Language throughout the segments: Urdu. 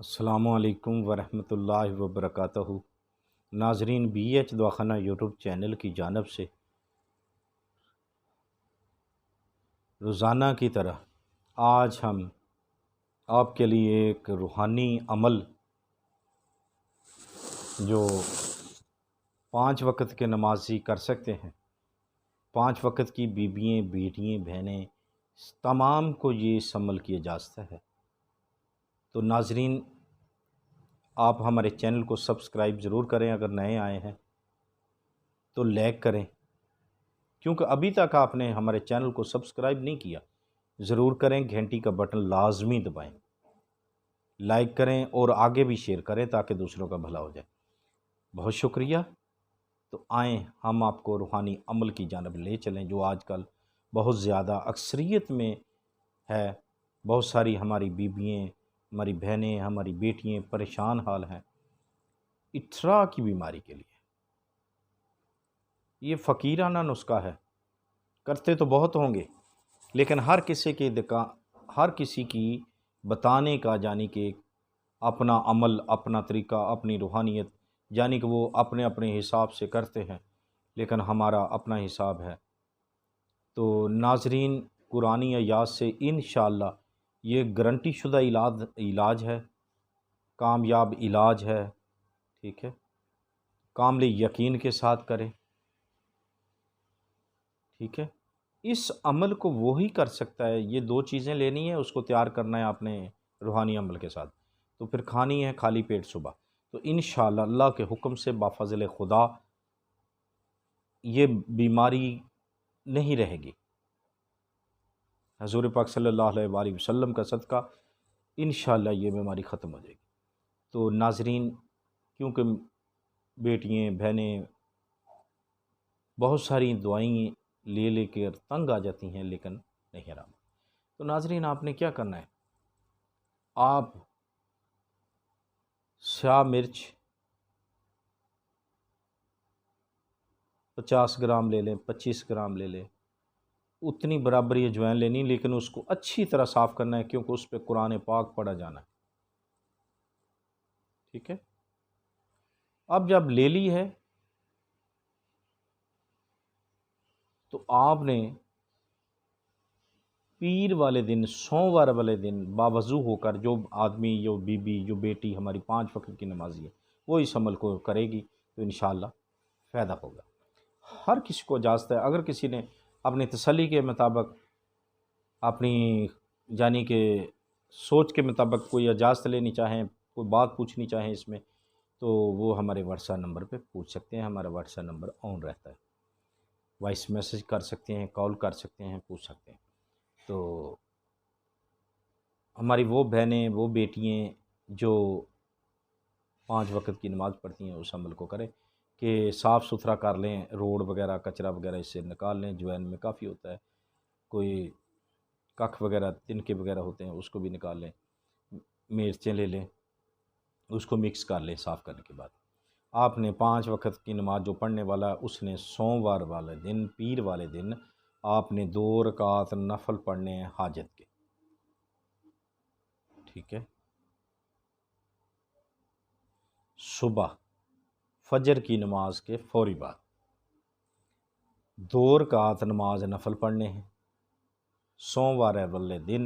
السلام علیکم ورحمۃ اللہ وبرکاتہ۔ ناظرین، بی ایچ دواخانہ یوٹیوب چینل کی جانب سے روزانہ کی طرح آج ہم آپ کے لیے ایک روحانی عمل جو 5 وقت کے نمازی کر سکتے ہیں، 5 وقت کی بیوییں، بیٹیاں، بہنیں، تمام کو یہ اس عمل کیا جا سکتا ہے۔ تو ناظرین، آپ ہمارے چینل کو سبسکرائب ضرور کریں، اگر نئے آئے ہیں تو لائک کریں، کیونکہ ابھی تک آپ نے ہمارے چینل کو سبسکرائب نہیں کیا، ضرور کریں، گھنٹی کا بٹن لازمی دبائیں، لائک کریں اور آگے بھی شیئر کریں تاکہ دوسروں کا بھلا ہو جائے۔ بہت شکریہ۔ تو آئیں ہم آپ کو روحانی عمل کی جانب لے چلیں، جو آج کل بہت زیادہ اکثریت میں ہے۔ بہت ساری ہماری بیوییں، ہماری بہنیں، ہماری بیٹیاں پریشان حال ہیں اٹھرا کی بیماری کے لیے۔ یہ فقیرانہ نسخہ ہے، کرتے تو بہت ہوں گے لیکن ہر کسی کی بتانے کا، یعنی کہ اپنا عمل، اپنا طریقہ، اپنی روحانیت، یعنی کہ وہ اپنے اپنے حساب سے کرتے ہیں، لیکن ہمارا اپنا حساب ہے۔ تو ناظرین، قرآنی آیات سے انشاءاللہ یہ گارنٹی شدہ علاج ہے، کامیاب علاج ہے، ٹھیک ہے؟ کامل یقین کے ساتھ کریں، ٹھیک ہے؟ اس عمل کو وہی کر سکتا ہے، یہ 2 چیزیں لینی ہے، اس کو تیار کرنا ہے آپ نے روحانی عمل کے ساتھ، تو پھر کھانی ہے خالی پیٹ صبح۔ تو انشاءاللہ اللہ کے حکم سے بفضل خدا یہ بیماری نہیں رہے گی، حضور پاک صلی اللہ علیہ وآلہ وسلم کا صدقہ انشاءاللہ یہ بیماری ختم ہو جائے گی۔ تو ناظرین، کیونکہ بیٹیاں، بہنیں بہت ساری دعائیں لے کر تنگ آ جاتی ہیں لیکن نہیں آرام۔ تو ناظرین، آپ نے کیا کرنا ہے، آپ سیاہ مرچ 50 گرام لے لیں، 25 گرام لے لیں، اتنی برابری اجوائن لینی، لیکن اس کو اچھی طرح صاف کرنا ہے کیونکہ اس پہ قرآن پاک پڑھا جانا ہے، ٹھیک ہے؟ اب جب لے لی ہے تو آپ نے پیر والے دن، سوموار والے دن باوضو ہو کر، جو آدمی، جو بی بی، جو بیٹی ہماری 5 وقت کی نمازی ہے، وہ اس عمل کو کرے گی تو انشاءاللہ فائدہ ہوگا۔ ہر کسی کو اجازت ہے، اگر کسی نے اپنی تسلی کے مطابق، اپنی یعنی کہ سوچ کے مطابق کوئی اجازت لینی چاہیں، کوئی بات پوچھنی چاہیں اس میں، تو وہ ہمارے واٹس ایپ نمبر پہ پوچھ سکتے ہیں۔ ہمارا واٹس ایپ نمبر آن رہتا ہے، وائس میسج کر سکتے ہیں، کال کر سکتے ہیں، پوچھ سکتے ہیں۔ تو ہماری وہ بہنیں، وہ بیٹیاں جو 5 وقت کی نماز پڑھتی ہیں اس عمل کو کریں کہ صاف ستھرا کر لیں، روڈ وغیرہ، کچرا وغیرہ اس سے نکال لیں، جوین میں کافی ہوتا ہے، کوئی ککھ وغیرہ، تنکے وغیرہ ہوتے ہیں، اس کو بھی نکال لیں، مرچیں لے لیں، اس کو مکس کر لیں صاف کرنے کے بعد۔ آپ نے 5 وقت کی نماز جو پڑھنے والا ہے، اس نے سوموار والے دن، پیر والے دن، آپ نے 2 رکعت نفل پڑھنے ہیں حاجت کے، ٹھیک ہے؟ صبح فجر کی نماز کے فوری بعد 2 رکعت نماز نفل پڑھنے ہیں سوموار والے دن،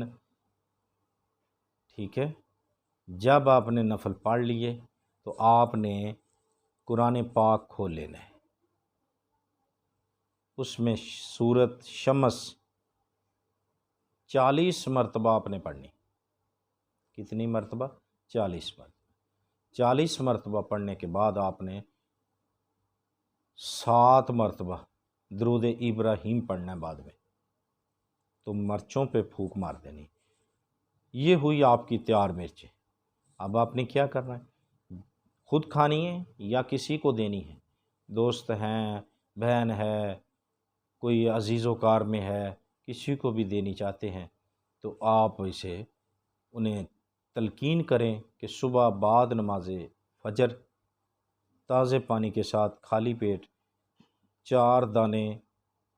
ٹھیک ہے؟ جب آپ نے نفل پڑھ لیے تو آپ نے قرآن پاک کھول لینا ہے، اس میں سورۃ شمس 40 مرتبہ آپ نے پڑھنی۔ کتنی مرتبہ؟ 40 مرتبہ۔ 40 مرتبہ پڑھنے کے بعد آپ نے 7 مرتبہ درود ابراہیم پڑھنا ہے بعد میں، تو مرچوں پہ پھونک مار دینی۔ یہ ہوئی آپ کی تیار مرچیں۔ اب آپ نے کیا کرنا ہے، خود کھانی ہے یا کسی کو دینی ہے، دوست ہیں، بہن ہے، کوئی عزیز و کار میں ہے، کسی کو بھی دینی چاہتے ہیں تو آپ اسے انہیں تلقین کریں کہ صبح بعد نماز فجر تازے پانی کے ساتھ خالی پیٹ 4 دانے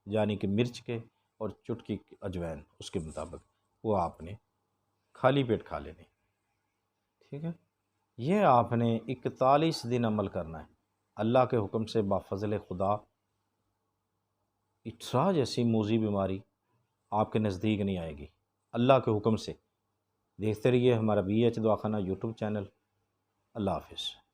یعنی کہ مرچ کے اور چٹکی اجوائن اس کے مطابق وہ آپ نے خالی پیٹ کھا لینے، ٹھیک ہے؟ یہ آپ نے 41 دن عمل کرنا ہے۔ اللہ کے حکم سے بفضل خدا اٹھرا جیسی موذی بیماری آپ کے نزدیک نہیں آئے گی، اللہ کے حکم سے۔ دیکھتے رہیے ہمارا BH دواخانہ یوٹیوب چینل۔ اللہ حافظ۔